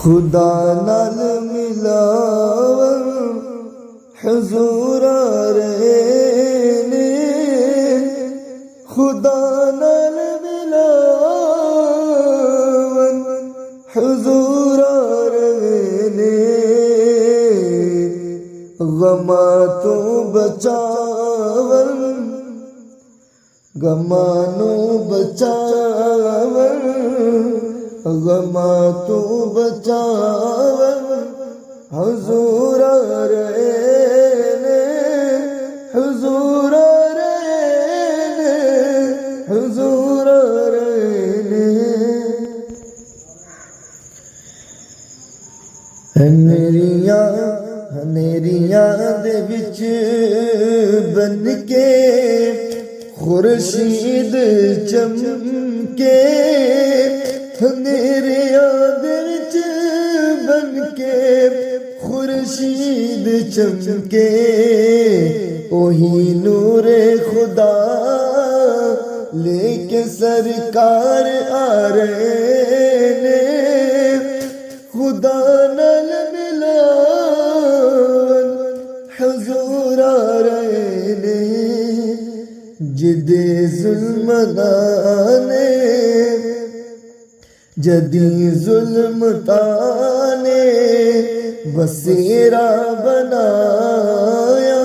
خدا نال ملاون حضور آ رہے نے، خدا نال ملاون حضور آ رہے نے، غماں تو بچاون غماں نو بچاون، غماں تو بچاون حضور آ رہے نے، حضور آ رہے نے، حضور آ رہے نے۔ ہنیریاں دے وچ بن کے خورشید چمکے، ہنیریاں دے وچ بن کے خورشید چمکے، اوہی نور خدا لے کے سرکار آ رہے نے، خدا نال ملاون حضور آ رہے نے، جدے ظلمتانے جدی ظلمتانے بصیرہ بنایا،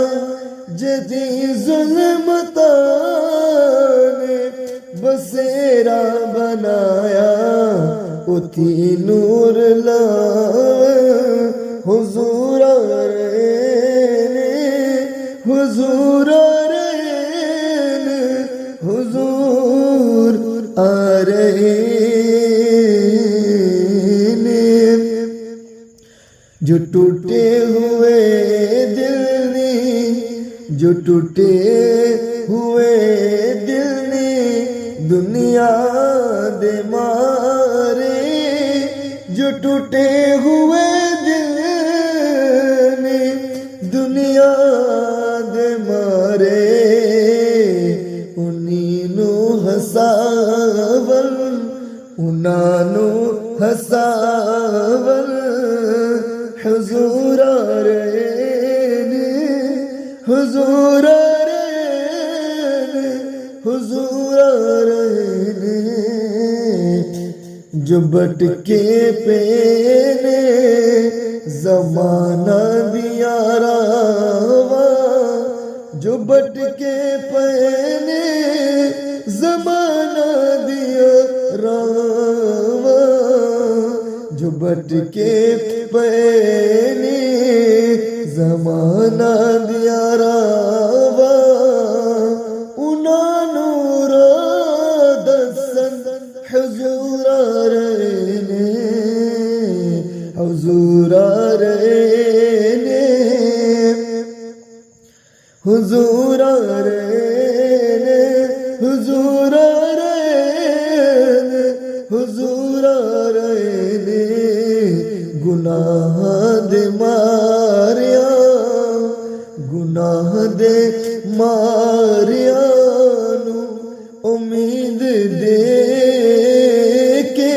جدی ظلمتانے بصیرہ بنایا، اتی نور لاوے حضور آ رہے نے، حضور آ رہے نے، حضور آ رہے نے۔ جو ٹوٹے ہوئے دل نے، جو ٹوٹے ہوئے دل نے دنیا دے مارے، جو ٹوٹے ہوئے دل نے دنیا دے مارے، انہی نو ہساون انہاں نو ہساون حضور آ رہے نے، حضور آ رہے نے، حضور آ رہے نے۔ جو بٹکے پے نے زمانہ دیا راواں، جو بٹکے پے نے زمانہ دیا راواں، جو بٹکے پے نے زمانہ دیا راواں، انہاں نو راہ دسن حضور آ رہے نے، حضور آ رہے نے، حضور آ رہے نے، حضور آ رہے نے، حضور آ رہے نے۔ گناہ دے ماریا، گناہ دے ماریا نو امید دے کے،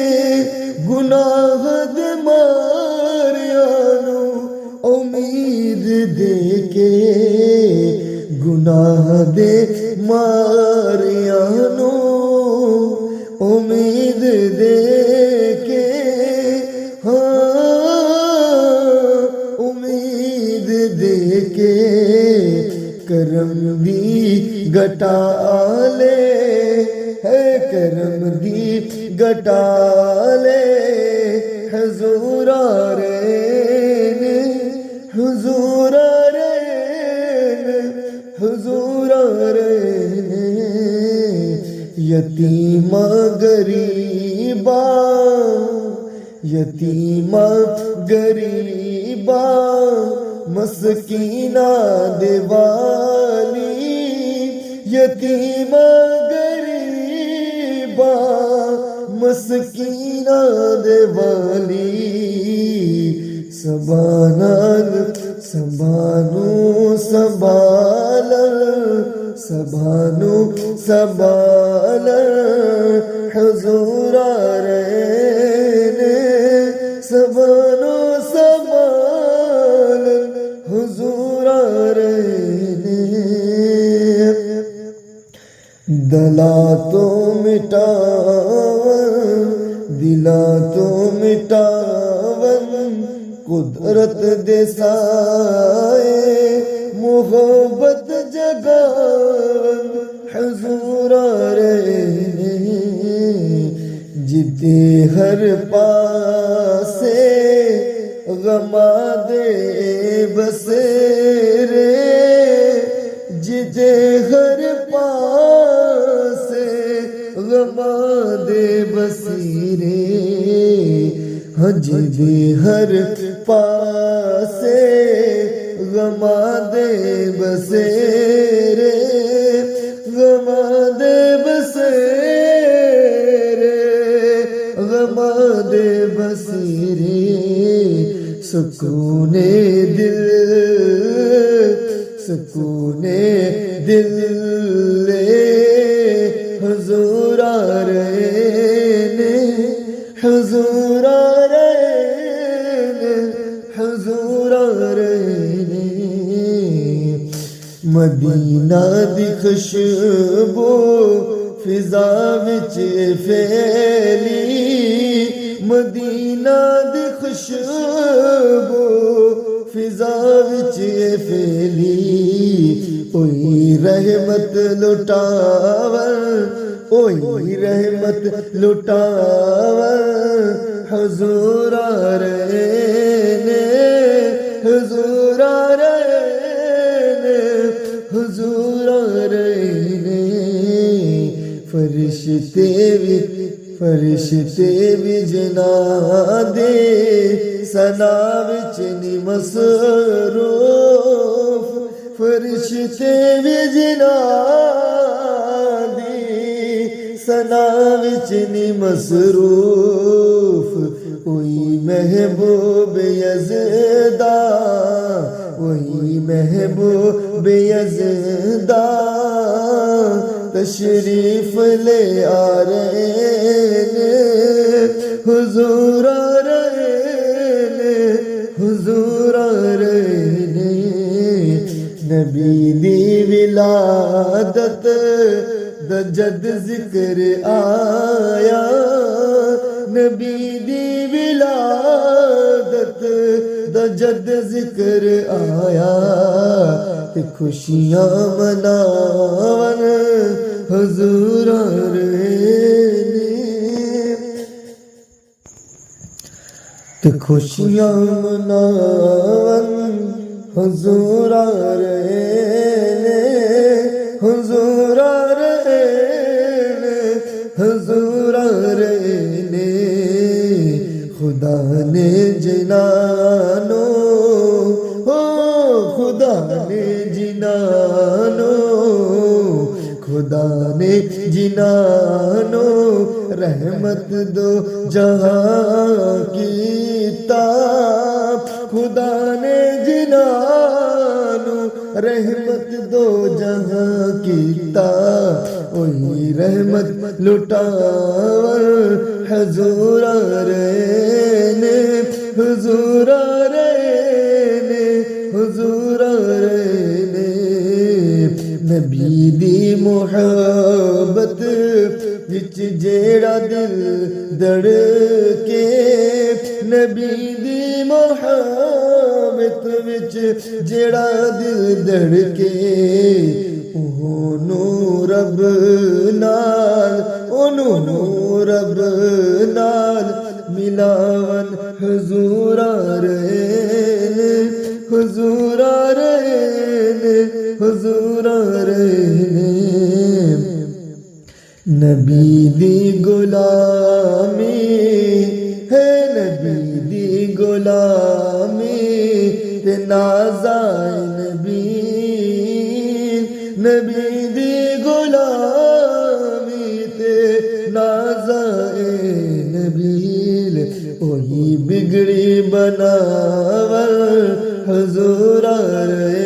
گناہ دے ماریا نو امید دے کے، گناہ دے ماریا نو امید دے کے، ہاں امید دے کے، کرم دی گٹا لے ہے، کرم دی گٹا لے حضور آ رہے نے، حضور آ رہے نے، حضور آ رہے نے۔ یتیمہ غریبا، یتیمہ غریبا مسکینہ دے والی، یتیمہ غریبا مسکینہ دے والی، سبانال سبانو سبال، سبانو سبال حضور آ رہے نے، سبانو مٹاون دلاں تو مٹاون قدرت دے سائے محبت جگاون حضور آ رہے نے جتے ہر پاسے غما دے بسیرے جتے ہر پاسے غما دے بسیرے جتے ہر پاسے غما دے بسیرے غما دے بسیرے غما دے بسیرے سکون دل سکون دل حضور آ رہے نے حضور آ رہے نے حضور آ رہے نے مدینہ دی خوشبو فضا وچ پھیلی مدینہ دی خوشبو فضا وچ پھیلی اوئی رحمت لٹاون اوئی رحمت لٹاون حضور آ رہے نے حضور آ رہے نے حضور آ رہے نے فرشتے بھی جنا دے ثنا وچ نی مصروف فرشتے بھی جنا دے ثنا وچ نی مصروف وہی محبوب یزدا وہی محبوب یزدا تشریف لے آ رہے نے حضور آ رہے نے حضور آ رہے نے نبی دی ولادت دا جد ذکر آیا نبی دی ولادت دا جد ذکر آیا تے خوشیاں مناون حضور آ رہے نے تے خوشیاں مناون حضور آ رہے نے حضور آ رہے نے حضور آ رہے نے خدا نے جنانو خدا نے جنانو خدا نے جنانو رحمت دو جہاں کیتا خدا نے جنانو رحمت دو جہاں کیتا وہی رحمت لٹاور حضور آ رہے نے حضور آ رہے نے حضور آ رہے نے نبی دی محبت وچ جیڑا دل دھڑکے نبی دی محبت وچ جیڑا دل دھڑکے اونوں رب نال اونوں رب نال ملاون حضور آ رہے نے حضور آ رہے نے حضور آ رہے نے نبی دی غلامی ہے نبی دی غلامی تے نازائے نبی نبی دی غلامی تے نازائے نبی وہی بگڑی بناور حضور آ رہے